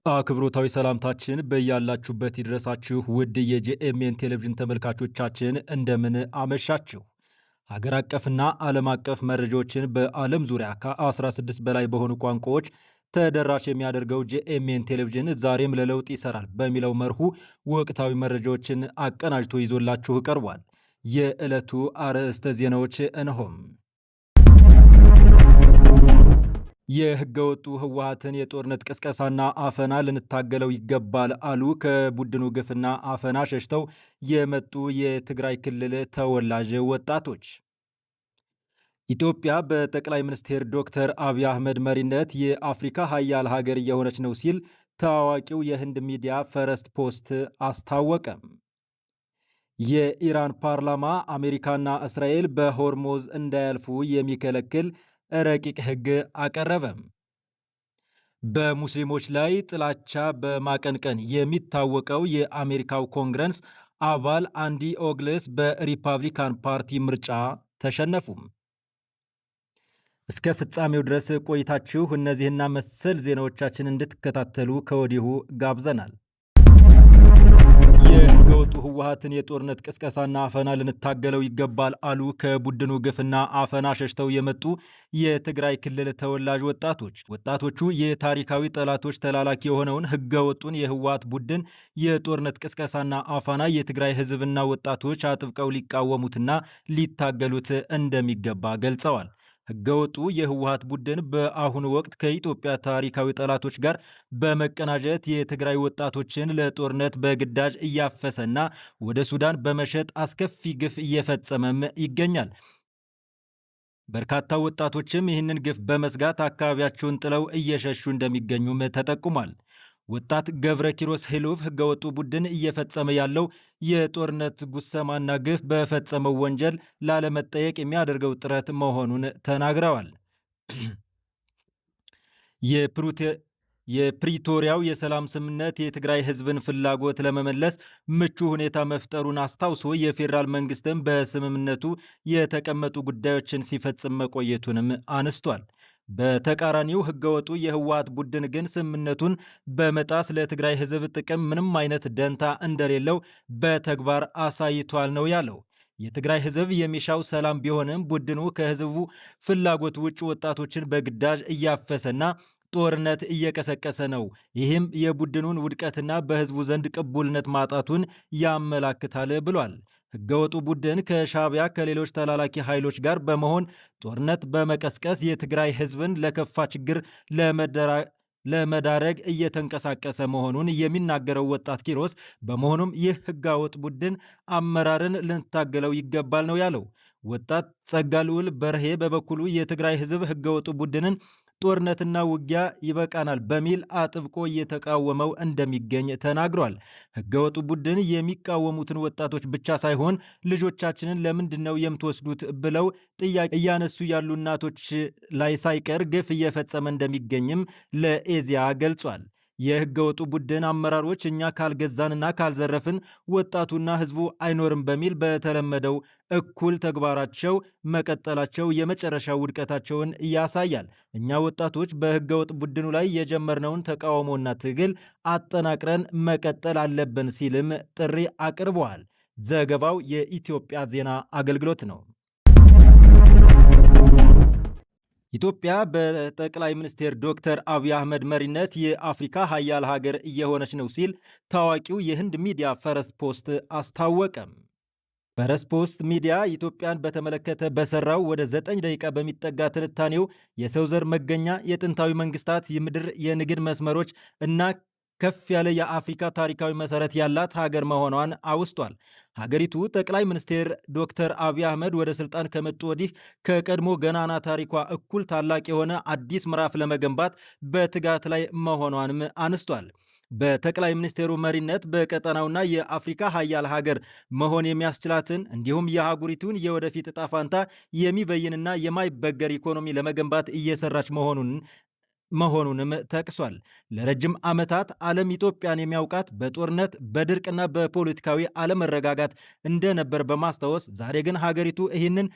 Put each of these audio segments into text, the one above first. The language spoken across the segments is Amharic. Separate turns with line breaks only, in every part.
አክብሮታዊ ሰላምታችን በያላችሁበት ይድረሳችሁ ውድ የጄኤምኤን ቴሌቪዥን ተመልካቾቻችን እንደምን አመሻችሁ። ሀገር አቀፍና ዓለም አቀፍ መረጃዎችን በዓለም ዙሪያ ከ16 በላይ በሆኑ ቋንቋዎች ተደራሽ የሚያደርገው ጄኤምኤን ቴሌቪዥን ዛሬም ለለውጥ ይሰራል በሚለው መርሁ ወቅታዊ መረጃዎችን አቀናጅቶ ይዞላችሁ ቀርቧል። የዕለቱ አርዕስተ ዜናዎች እንሆም። የህገወጡ ህወሓትን የጦርነት ቅስቀሳና አፈና ልንታገለው ይገባል አሉ ከቡድኑ ግፍና አፈና ሸሽተው የመጡ የትግራይ ክልል ተወላጅ ወጣቶች። ኢትዮጵያ በጠቅላይ ሚኒስትር ዶክተር አብይ አህመድ መሪነት የአፍሪካ ሀያል ሀገር እየሆነች ነው ሲል ታዋቂው የህንድ ሚዲያ ፈረስት ፖስት አስታወቀም። የኢራን ፓርላማ አሜሪካና እስራኤል በሆርሙዝ እንዳያልፉ የሚከለክል ረቂቅ ህግ አቀረበም። በሙስሊሞች ላይ ጥላቻ በማቀንቀን የሚታወቀው የአሜሪካው ኮንግረስ አባል አንዲ ኦግልስ በሪፐብሊካን ፓርቲ ምርጫ ተሸነፉም። እስከ ፍጻሜው ድረስ ቆይታችሁ እነዚህና መሰል ዜናዎቻችን እንድትከታተሉ ከወዲሁ ጋብዘናል። የህገወጡ ህወሓትን የጦርነት ቅስቀሳና አፈና ልንታገለው ይገባል አሉ ከቡድኑ ግፍና አፈና ሸሽተው የመጡ የትግራይ ክልል ተወላጅ ወጣቶቹ የታሪካዊ ጠላቶች ተላላኪ የሆነውን ህገወጡን የህወሓት ቡድን የጦርነት ቅስቀሳና አፈና የትግራይ ህዝብና ወጣቶች አጥብቀው ሊቃወሙትና ሊታገሉት እንደሚገባ ገልጸዋል። ህገወጡ የህወሓት ቡድን በአሁኑ ወቅት ከኢትዮጵያ ታሪካዊ ጠላቶች ጋር በመቀናጀት የትግራይ ወጣቶችን ለጦርነት በግዳጅ እያፈሰና ወደ ሱዳን በመሸጥ አስከፊ ግፍ እየፈጸመም ይገኛል። በርካታ ወጣቶችም ይህንን ግፍ በመስጋት አካባቢያቸውን ጥለው እየሸሹ እንደሚገኙም ተጠቁሟል። ወጣት ገብረ ኪሮስ ሄሎፍ ህገወጡ ቡድን እየፈጸመ ያለው የጦርነት ጉሰማና ግፍ በፈጸመው ወንጀል ላለመጠየቅ የሚያደርገው ጥረት መሆኑን ተናግረዋል። የፕሪቶሪያው የሰላም ስምምነት የትግራይ ህዝብን ፍላጎት ለመመለስ ምቹ ሁኔታ መፍጠሩን አስታውሶ የፌዴራል መንግስትም በስምምነቱ የተቀመጡ ጉዳዮችን ሲፈጽም መቆየቱንም አነስቷል። በተቃራኒው ህገወጡ የህወሓት ቡድን ግን ስምምነቱን በመጣስ ለትግራይ ህዝብ ጥቅም ምንም አይነት ደንታ እንደሌለው በተግባር አሳይቷል ነው ያለው። የትግራይ ህዝብ የሚሻው ሰላም ቢሆንም ቡድኑ ከህዝቡ ፍላጎት ውጭ ወጣቶችን በግዳጅ እያፈሰና ጦርነት እየቀሰቀሰ ነው። ይህም የቡድኑን ውድቀትና በህዝቡ ዘንድ ቅቡልነት ማጣቱን ያመላክታል ብሏል። ህገወጡ ቡድን ከሻዕቢያ ከሌሎች ተላላኪ ኃይሎች ጋር በመሆን ጦርነት በመቀስቀስ የትግራይ ህዝብን ለከፋ ችግር ለመዳረግ እየተንቀሳቀሰ መሆኑን የሚናገረው ወጣት ኪሮስ በመሆኑም ይህ ህገወጥ ቡድን አመራርን ልንታገለው ይገባል ነው ያለው። ወጣት ጸጋ ልዑል በርሄ በበኩሉ የትግራይ ህዝብ ህገወጡ ቡድንን ጦርነትና ውጊያ ይበቃናል በሚል አጥብቆ እየተቃወመው እንደሚገኝ ተናግሯል። ህገወጡ ቡድን የሚቃወሙትን ወጣቶች ብቻ ሳይሆን ልጆቻችንን ለምንድን ነው የምትወስዱት ብለው ጥያቄ እያነሱ ያሉ እናቶች ላይ ሳይቀር ግፍ እየፈጸመ እንደሚገኝም ለኤዚያ ገልጿል። የህገወጡ ቡድን አመራሮች እኛ ካልገዛንና ካልዘረፍን ወጣቱና ህዝቡ አይኖርም በሚል በተለመደው እኩል ተግባራቸው መቀጠላቸው የመጨረሻ ውድቀታቸውን ያሳያል። እኛ ወጣቶች በህገወጥ ቡድኑ ላይ የጀመርነውን ተቃውሞና ትግል አጠናቅረን መቀጠል አለብን ሲልም ጥሪ አቅርበዋል። ዘገባው የኢትዮጵያ ዜና አገልግሎት ነው። ኢትዮጵያ በጠቅላይ ሚኒስትር ዶክተር አብይ አህመድ መሪነት የአፍሪካ ሀያል ሀገር እየሆነች ነው ሲል ታዋቂው የህንድ ሚዲያ ፈረስት ፖስት አስታወቀም። ፈረስት ፖስት ሚዲያ ኢትዮጵያን በተመለከተ በሰራው ወደ 9 ደቂቃ በሚጠጋ ትንታኔው የሰው ዘር መገኛ፣ የጥንታዊ መንግስታት የምድር የንግድ መስመሮች እና ከፍ ያለ የአፍሪካ ታሪካዊ መሰረት ያላት ሀገር መሆኗን አውስቷል። ሀገሪቱ ጠቅላይ ሚኒስትር ዶክተር አብይ አህመድ ወደ ስልጣን ከመጡ ወዲህ ከቀድሞ ገናና ታሪኳ እኩል ታላቅ የሆነ አዲስ ምዕራፍ ለመገንባት በትጋት ላይ መሆኗንም አነስቷል። በጠቅላይ ሚኒስትሩ መሪነት በቀጠናውና የአፍሪካ ሀያል ሀገር መሆን የሚያስችላትን እንዲሁም የአህጉሪቱን የወደፊት ዕጣ ፈንታ የሚበይንና የማይበገር ኢኮኖሚ ለመገንባት እየሰራች መሆኑንም ጠቅሷል። ለረጅም ዓመታት ዓለም ኢትዮጵያን የሚያውቃት በጦርነት በድርቅና በፖለቲካዊ አለመረጋጋት እንደነበር በማስታወስ ዛሬ ግን ሀገሪቱ ይህንን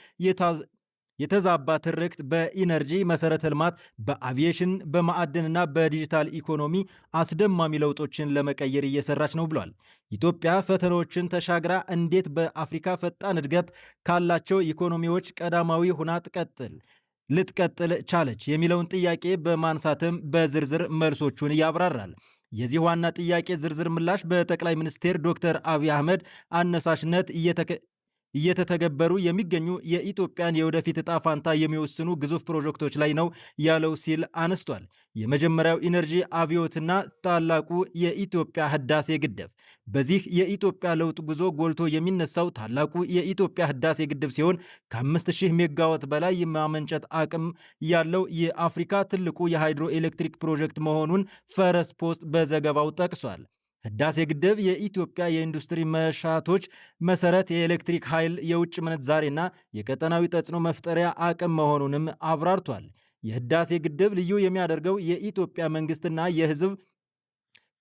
የተዛባ ትርክት በኢነርጂ መሰረተ ልማት፣ በአቪዬሽን፣ በማዕድንና በዲጂታል ኢኮኖሚ አስደማሚ ለውጦችን ለመቀየር እየሰራች ነው ብሏል። ኢትዮጵያ ፈተናዎችን ተሻግራ እንዴት በአፍሪካ ፈጣን እድገት ካላቸው ኢኮኖሚዎች ቀዳማዊ ሁና ልትቀጥል ቻለች የሚለውን ጥያቄ በማንሳትም በዝርዝር መልሶቹን ያብራራል። የዚህ ዋና ጥያቄ ዝርዝር ምላሽ በጠቅላይ ሚኒስትር ዶክተር አብይ አህመድ አነሳሽነት እየተተገበሩ የሚገኙ የኢትዮጵያን የወደፊት ዕጣ ፋንታ የሚወስኑ ግዙፍ ፕሮጀክቶች ላይ ነው ያለው ሲል አነስቷል። የመጀመሪያው ኢነርጂ አብዮትና ታላቁ የኢትዮጵያ ህዳሴ ግድብ። በዚህ የኢትዮጵያ ለውጥ ጉዞ ጎልቶ የሚነሳው ታላቁ የኢትዮጵያ ህዳሴ ግድብ ሲሆን ከ5000 ሜጋዋት በላይ የማመንጨት አቅም ያለው የአፍሪካ ትልቁ የሃይድሮ ኤሌክትሪክ ፕሮጀክት መሆኑን ፈረስ ፖስት በዘገባው ጠቅሷል። ህዳሴ ግድብ የኢትዮጵያ የኢንዱስትሪ መሻቶች መሰረት፣ የኤሌክትሪክ ኃይል፣ የውጭ ምንዛሬና የቀጠናዊ ተጽዕኖ መፍጠሪያ አቅም መሆኑንም አብራርቷል። የህዳሴ ግድብ ልዩ የሚያደርገው የኢትዮጵያ መንግስትና የህዝብ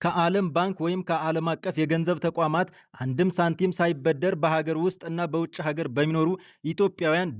ከዓለም ባንክ ወይም ከዓለም አቀፍ የገንዘብ ተቋማት አንድም ሳንቲም ሳይበደር በሀገር ውስጥ እና በውጭ ሀገር በሚኖሩ ኢትዮጵያውያን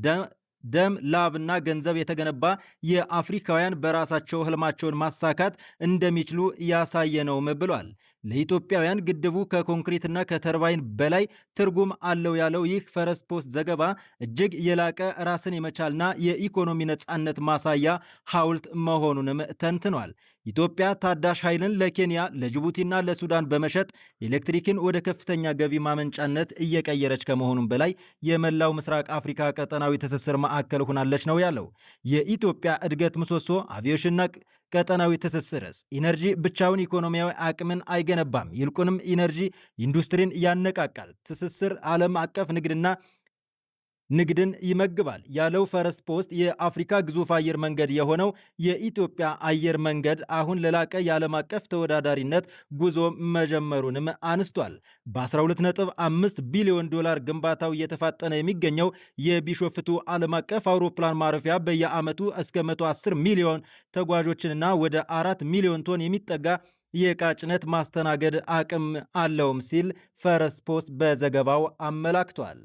ደም ላብና ገንዘብ የተገነባ የአፍሪካውያን በራሳቸው ህልማቸውን ማሳካት እንደሚችሉ ያሳየ ነውም ብሏል። ለኢትዮጵያውያን ግድቡ ከኮንክሪትና ከተርባይን በላይ ትርጉም አለው ያለው ይህ ፈረስ ፖስት ዘገባ እጅግ የላቀ ራስን የመቻልና የኢኮኖሚ ነጻነት ማሳያ ሐውልት መሆኑንም ተንትኗል። ኢትዮጵያ ታዳሽ ኃይልን ለኬንያ ለጅቡቲና ለሱዳን በመሸጥ ኤሌክትሪክን ወደ ከፍተኛ ገቢ ማመንጫነት እየቀየረች ከመሆኑም በላይ የመላው ምስራቅ አፍሪካ ቀጠናዊ ትስስር ማዕከል ሆናለች ነው ያለው። የኢትዮጵያ እድገት ምሰሶ አቪዬሽንና ቀጠናዊ ትስስርስ? ኢነርጂ ብቻውን ኢኮኖሚያዊ አቅምን አይገነባም፣ ይልቁንም ኢነርጂ ኢንዱስትሪን ያነቃቃል፣ ትስስር ዓለም አቀፍ ንግድን ይመግባል ያለው ፈረስ ፖስት የአፍሪካ ግዙፍ አየር መንገድ የሆነው የኢትዮጵያ አየር መንገድ አሁን ለላቀ የዓለም አቀፍ ተወዳዳሪነት ጉዞ መጀመሩንም አንስቷል። በ12.5 ቢሊዮን ዶላር ግንባታው እየተፋጠነ የሚገኘው የቢሾፍቱ ዓለም አቀፍ አውሮፕላን ማረፊያ በየዓመቱ እስከ 110 ሚሊዮን ተጓዦችንና ወደ 4 ሚሊዮን ቶን የሚጠጋ የዕቃ ጭነት ማስተናገድ አቅም አለውም ሲል ፈረስ ፖስት በዘገባው አመላክቷል።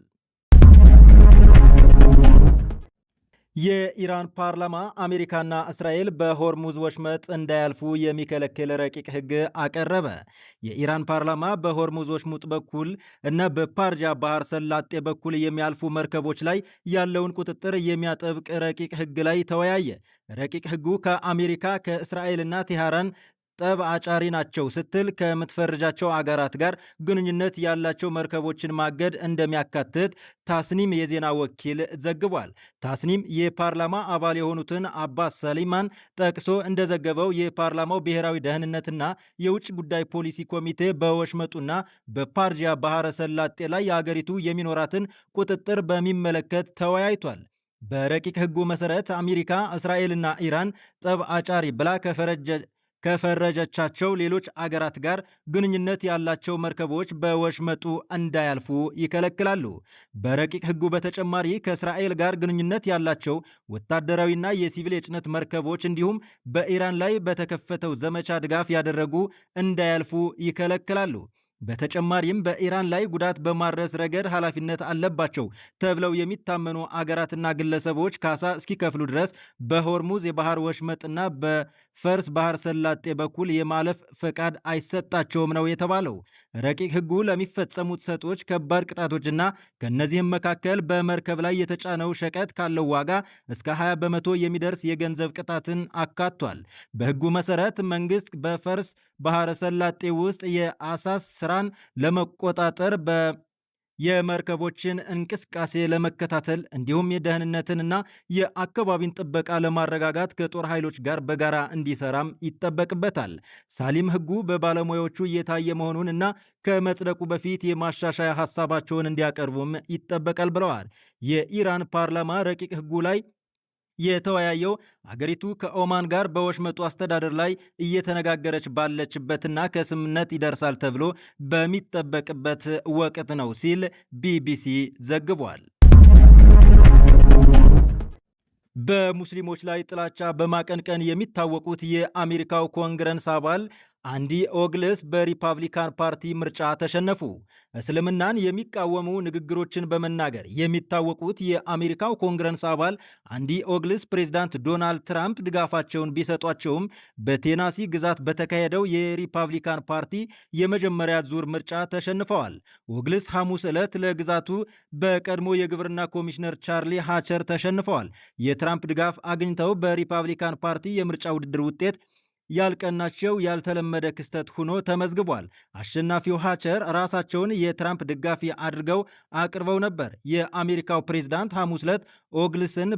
የኢራን ፓርላማ አሜሪካና እስራኤል በሆርሙዝ ወሽመጥ እንዳያልፉ የሚከለክል ረቂቅ ሕግ አቀረበ። የኢራን ፓርላማ በሆርሙዝ ወሽመጥ በኩል እና በፓርጃ ባህር ሰላጤ በኩል የሚያልፉ መርከቦች ላይ ያለውን ቁጥጥር የሚያጠብቅ ረቂቅ ሕግ ላይ ተወያየ። ረቂቅ ሕጉ ከአሜሪካ ከእስራኤልና ቴህራን ጠብ አጫሪ ናቸው ስትል ከምትፈርጃቸው አገራት ጋር ግንኙነት ያላቸው መርከቦችን ማገድ እንደሚያካትት ታስኒም የዜና ወኪል ዘግቧል። ታስኒም የፓርላማ አባል የሆኑትን አባስ ሰሊማን ጠቅሶ እንደዘገበው የፓርላማው ብሔራዊ ደህንነትና የውጭ ጉዳይ ፖሊሲ ኮሚቴ በወሽመጡና በፓርጂያ ባህረ ሰላጤ ላይ የአገሪቱ የሚኖራትን ቁጥጥር በሚመለከት ተወያይቷል። በረቂቅ ሕጉ መሰረት አሜሪካ፣ እስራኤልና ኢራን ጠብ አጫሪ ብላ ከፈረጀቻቸው ሌሎች አገራት ጋር ግንኙነት ያላቸው መርከቦች በወሽመጡ እንዳያልፉ ይከለክላሉ። በረቂቅ ሕጉ በተጨማሪ ከእስራኤል ጋር ግንኙነት ያላቸው ወታደራዊና የሲቪል የጭነት መርከቦች እንዲሁም በኢራን ላይ በተከፈተው ዘመቻ ድጋፍ ያደረጉ እንዳያልፉ ይከለክላሉ። በተጨማሪም በኢራን ላይ ጉዳት በማድረስ ረገድ ኃላፊነት አለባቸው ተብለው የሚታመኑ አገራትና ግለሰቦች ካሳ እስኪከፍሉ ድረስ በሆርሙዝ የባህር ወሽመጥና በፈርስ ባህር ሰላጤ በኩል የማለፍ ፈቃድ አይሰጣቸውም ነው የተባለው። ረቂቅ ሕጉ ለሚፈጸሙ ጥሰቶች ከባድ ቅጣቶችና ከእነዚህም መካከል በመርከብ ላይ የተጫነው ሸቀጥ ካለው ዋጋ እስከ 20 በመቶ የሚደርስ የገንዘብ ቅጣትን አካቷል። በሕጉ መሰረት መንግስት በፈርስ ባህረ ሰላጤ ውስጥ የአሳስ ስራን ለመቆጣጠር የመርከቦችን እንቅስቃሴ ለመከታተል እንዲሁም የደህንነትንና የአካባቢን ጥበቃ ለማረጋጋት ከጦር ኃይሎች ጋር በጋራ እንዲሰራም ይጠበቅበታል። ሳሊም ሕጉ በባለሙያዎቹ እየታየ መሆኑን እና ከመጽደቁ በፊት የማሻሻያ ሀሳባቸውን እንዲያቀርቡም ይጠበቃል ብለዋል። የኢራን ፓርላማ ረቂቅ ሕጉ ላይ የተወያየው አገሪቱ ከኦማን ጋር በወሽመጡ አስተዳደር ላይ እየተነጋገረች ባለችበትና ከስምምነት ይደርሳል ተብሎ በሚጠበቅበት ወቅት ነው ሲል ቢቢሲ ዘግቧል። በሙስሊሞች ላይ ጥላቻ በማቀንቀን የሚታወቁት የአሜሪካው ኮንግረስ አባል አንዲ ኦግልስ በሪፐብሊካን ፓርቲ ምርጫ ተሸነፉ። እስልምናን የሚቃወሙ ንግግሮችን በመናገር የሚታወቁት የአሜሪካው ኮንግረስ አባል አንዲ ኦግልስ ፕሬዝዳንት ዶናልድ ትራምፕ ድጋፋቸውን ቢሰጧቸውም በቴናሲ ግዛት በተካሄደው የሪፐብሊካን ፓርቲ የመጀመሪያ ዙር ምርጫ ተሸንፈዋል። ኦግልስ ሐሙስ ዕለት ለግዛቱ በቀድሞ የግብርና ኮሚሽነር ቻርሊ ሃቸር ተሸንፈዋል። የትራምፕ ድጋፍ አግኝተው በሪፐብሊካን ፓርቲ የምርጫ ውድድር ውጤት ያልቀናቸው ያልተለመደ ክስተት ሆኖ ተመዝግቧል። አሸናፊው ሃቸር ራሳቸውን የትራምፕ ደጋፊ አድርገው አቅርበው ነበር። የአሜሪካው ፕሬዝዳንት ሐሙስ ዕለት ኦግልስን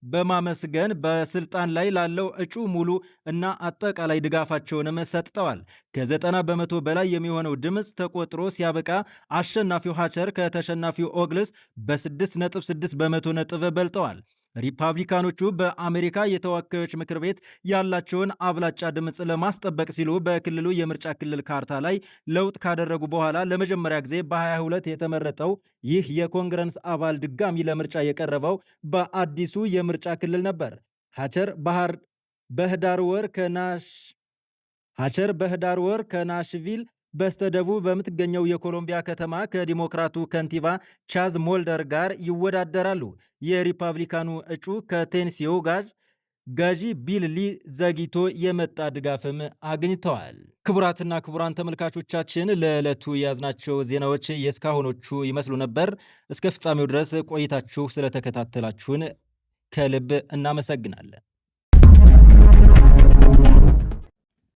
በማመስገን በስልጣን ላይ ላለው እጩ ሙሉ እና አጠቃላይ ድጋፋቸውንም ሰጥተዋል። ከ90 በመቶ በላይ የሚሆነው ድምፅ ተቆጥሮ ሲያበቃ አሸናፊው ሃቸር ከተሸናፊው ኦግልስ በ6.6 በመቶ ነጥብ በልጠዋል። ሪፐብሊካኖቹ በአሜሪካ የተወካዮች ምክር ቤት ያላቸውን አብላጫ ድምፅ ለማስጠበቅ ሲሉ በክልሉ የምርጫ ክልል ካርታ ላይ ለውጥ ካደረጉ በኋላ ለመጀመሪያ ጊዜ በ22 የተመረጠው ይህ የኮንግረስ አባል ድጋሚ ለምርጫ የቀረበው በአዲሱ የምርጫ ክልል ነበር። ሃቸር በህዳር ወር ከናሽቪል በስተደቡብ በምትገኘው የኮሎምቢያ ከተማ ከዲሞክራቱ ከንቲባ ቻዝ ሞልደር ጋር ይወዳደራሉ። የሪፐብሊካኑ እጩ ከቴኔሲው ገዢ ቢል ሊ ዘግይቶ የመጣ ድጋፍም አግኝተዋል። ክቡራትና ክቡራን ተመልካቾቻችን ለዕለቱ የያዝናቸው ዜናዎች የእስካሁኖቹ ይመስሉ ነበር። እስከ ፍጻሜው ድረስ ቆይታችሁ ስለተከታተላችሁን ከልብ እናመሰግናለን።